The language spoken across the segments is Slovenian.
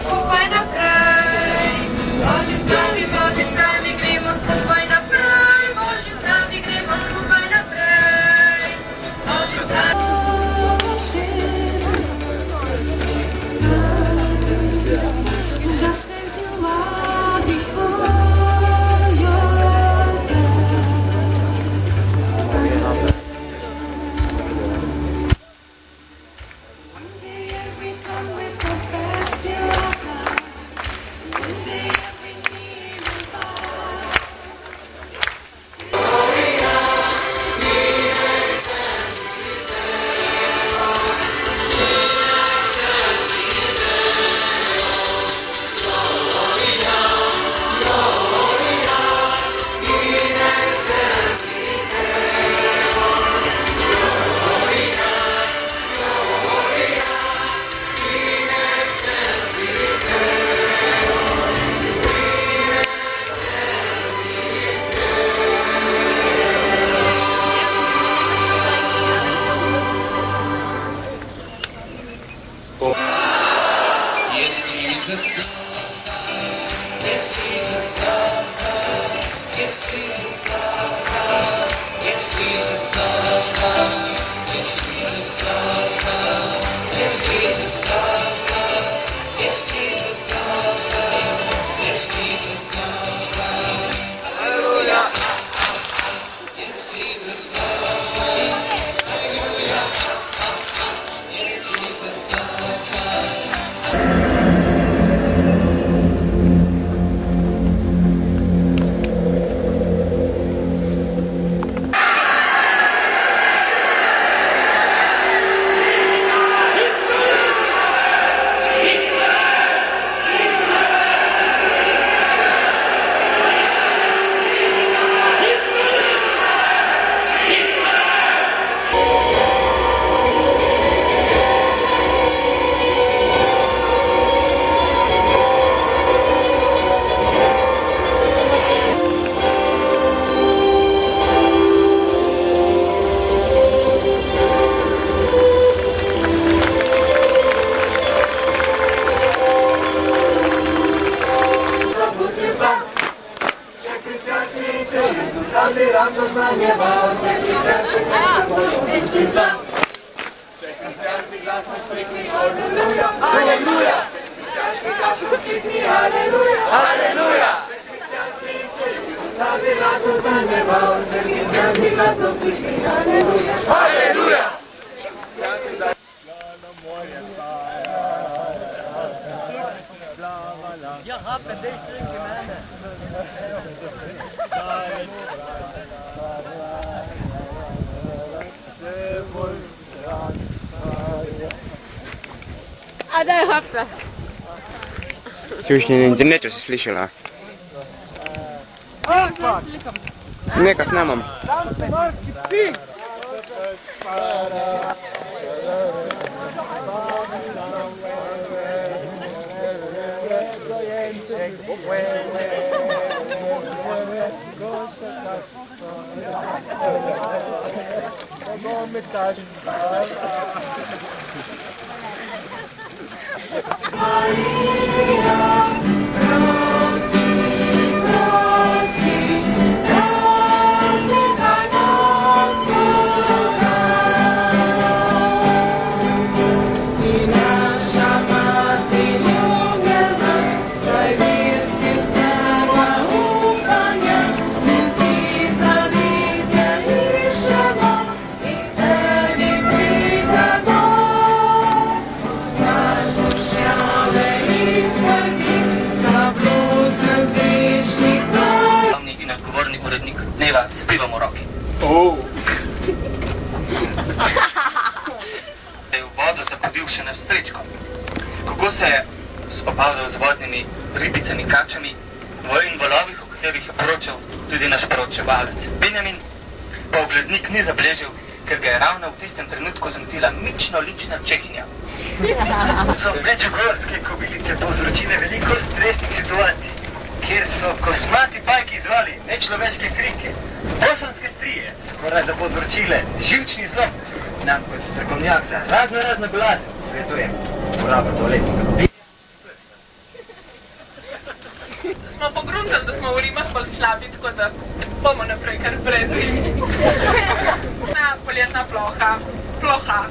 skupaj naprej. Božič z nami gremo skupaj naprej. Božič z nami gremo skupaj naprej. Božič z nami. Just as you are before your death. One day every time we confess your God, one day every knee will bow. Gloria, in excelsis Deo, in excelsis Deo. Gloria, gloria, in excelsis Deo. Gloria, gloria, in excelsis Deo. Yes, Jesus loves us. Yes, Jesus loves us. Yes, Jesus loves us. Yes, Jesus loves us. Yes, Jesus loves us. Yes, Jesus loves us. Yes, Jesus loves us. Yes, Jesus loves us. Hallelujah. Yes, Jesus loves us. Hallelujah. Yes, Jesus loves us. Ja, hapen, det är stryker med henne. А дай хапка. Ти уж не на интернете все слышала? О, с ликом. Нека с намом. Dneva spivamo roki. Je v vodo zapodil še na strečko. Kako se je spopadal z vodnimi ribicami, kačami in valovih, o katerih je poročal tudi naš poročevalec Benjamin, pa oglednik ni zabeležil, ker ga je ravno v tistem trenutku zmotila mično lična Čehinja. So mečogorske kobilice povzročile veliko stresnih situacij, kjer so kosmati pajki izvali nečloveške krinke. Bosanske strije skoraj da povzročile živčni zlom. Nam kot strokovnjak za razno bolezni svetujem uporabo toaletnega papirja. tako da bomo naprej kar brez zimi. Poletna ploha.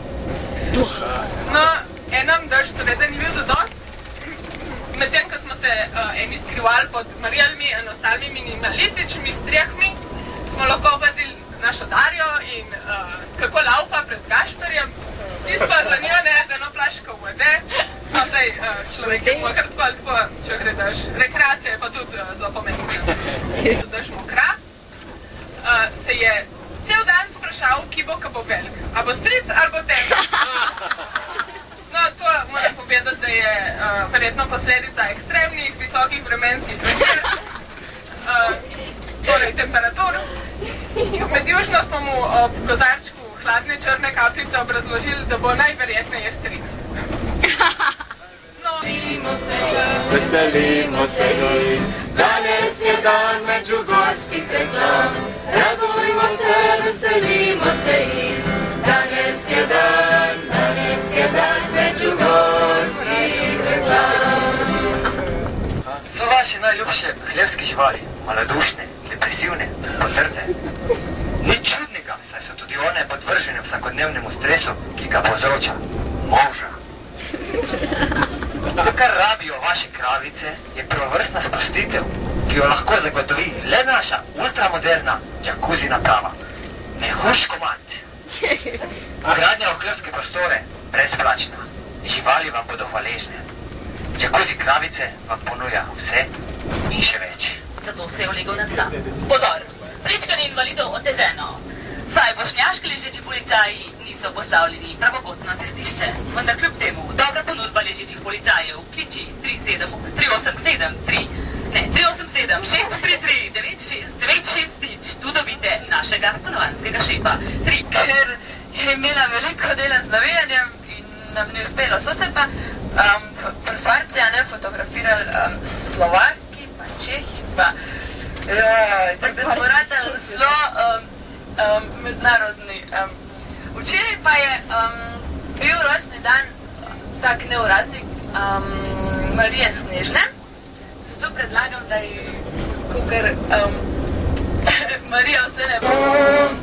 No, enem dež seveda ni bil zadost. Medtem, ko smo se eni skrivali pod Marijalmi in ostalimi minimalističnimi strehmi, smo lahko opazili našo Darjo in kako laupa pred Gašperjem. Tisto pa za njo ne, z eno flaško vode. Zdaj, človek je mokar tako ali tako, če gledaš. Rekreacija je pa tudi zelo pomembna. Daš mokra. Se je cel dan sprašal, ki bo velik. A bo stric ali bo temen? No, to moram povedati, da je verjetno posledica ekstremnih, visokih vremenskih razmer, torej temperatur. Med južno smo mu ob kozarčku hladne črne kapljice obrazložili, da bo najverjetneje stric. Veselimo se ji, danes je dan medžugorskih reklam. Radujmo se, veselimo se ji, danes je dan medžugorskih reklam. So vaše najljubše hlevske živali, malodušne, depresivne, potrte? Nič čudnega, saj so tudi one podvržene vsakodnevnemu stresu, ki ga povzroča moža. To, kar rabijo vaše kravice, je prvovrstna sprostitev, ki jo lahko zagotovi le naša ultramoderna džakuzi naprava. Mehuš komand. Gradnja v hlevske prostore brezplačna. Živali vam bodo hvaležne. Džakuzi kravice vam ponuja vse in še več. Zato se je ulegel na tla. Podor. Prečkanje invalidov oteženo. Saj bošnjaški ležeči policaji niso postavljeni pravokotno na cestišče. Vendar kljub temu, dobra ponudba ležečih policajev, kliči 387 633 tu dobite našega stanovanjskega šefa. Ker je imela veliko dela z navijanjem in nam ni uspelo. So se pa pri Farcija ne fotografirali Slovaki, pa Čehi, pa tako da smo radili zelo mednarodni. Včeraj pa je bil rojstni dan, tak neuradnik, Marije Snežne. Zato predlagam, da ji kakor Marija vse ne bo.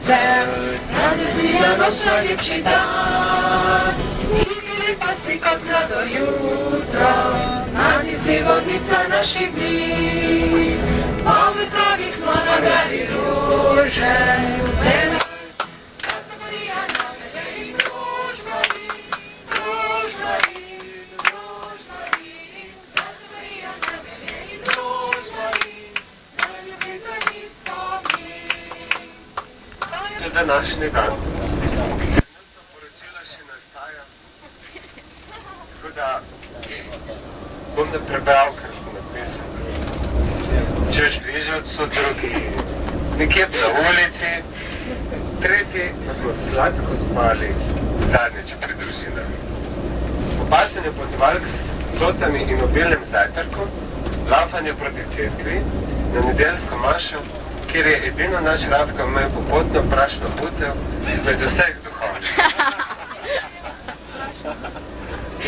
Danes je naš najlepši dan, igli pa si kot mlado jutro, nadi si vodnica naših dni. Po vetrovih smo nabrali rože, Santa Marija nam velej, družbari, Santa Marija nam velej, družbari, za ljubezen in spomin. To je današnji dan. Poročilo še nastaja, tako da bom ne prebral, kar sem napisal. Češ bližac so drugi, nekje na ulici, tretji pa smo sladko spali zadnjič pri družinah. Opasanje potovalk s cotami in obilnem zajtrkom, laufanje proti cerkvi, na nedeljsko mašo, kjer je edino naš Rafka imel popotno prašno butev izmed vseh duhov.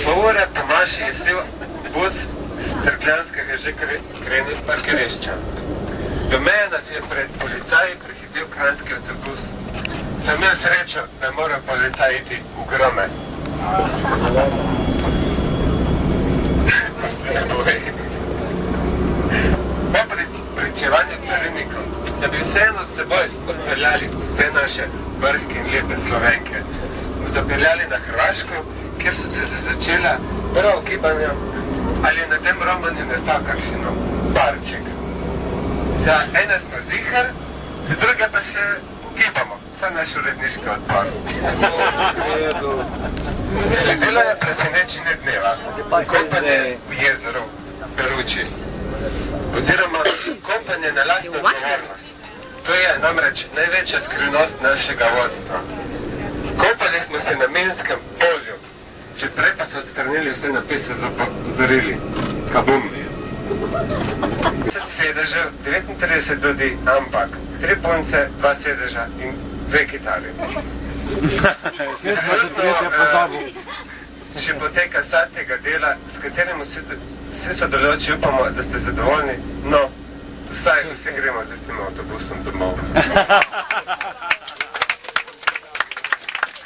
Po ure po maši je stil bus z Cerkljanskega že krenil s parkirišča. Do meje nas je pred policaji prehitil kranjski avtobus. Sem imel srečo, da je moral policaj iti v Grome. Po pričevanju carinikov, da bi vseeno s seboj odpeljali vse naše brhke in lepe Slovenke, smo dopeljali na Hrvaško, kjer so se začela prva gibanja, ali na tem romanju nastal kakšen barček. Za ene smo zihar, za druge pa še gibamo, vsa naš uredniški odpor. Sledilo je presenečenje dneva, kopanje v jezeru Peruči, oziroma kopanje na lastno odgovornost. To je namreč največja skrivnost našega vodstva. Kopali smo se na Minskem polju, že prej pa so odstranili vse napise z opozorili. Kabum! 10 sedežev, 39 ljudi, ampak 3 punce, 2 sedeža in 2 kitari. Še poteka sad tega dela, s katerim vsi sodelujoči upamo, da ste zadovoljni, no, Saj vsi gremo z istim avtobusom domov.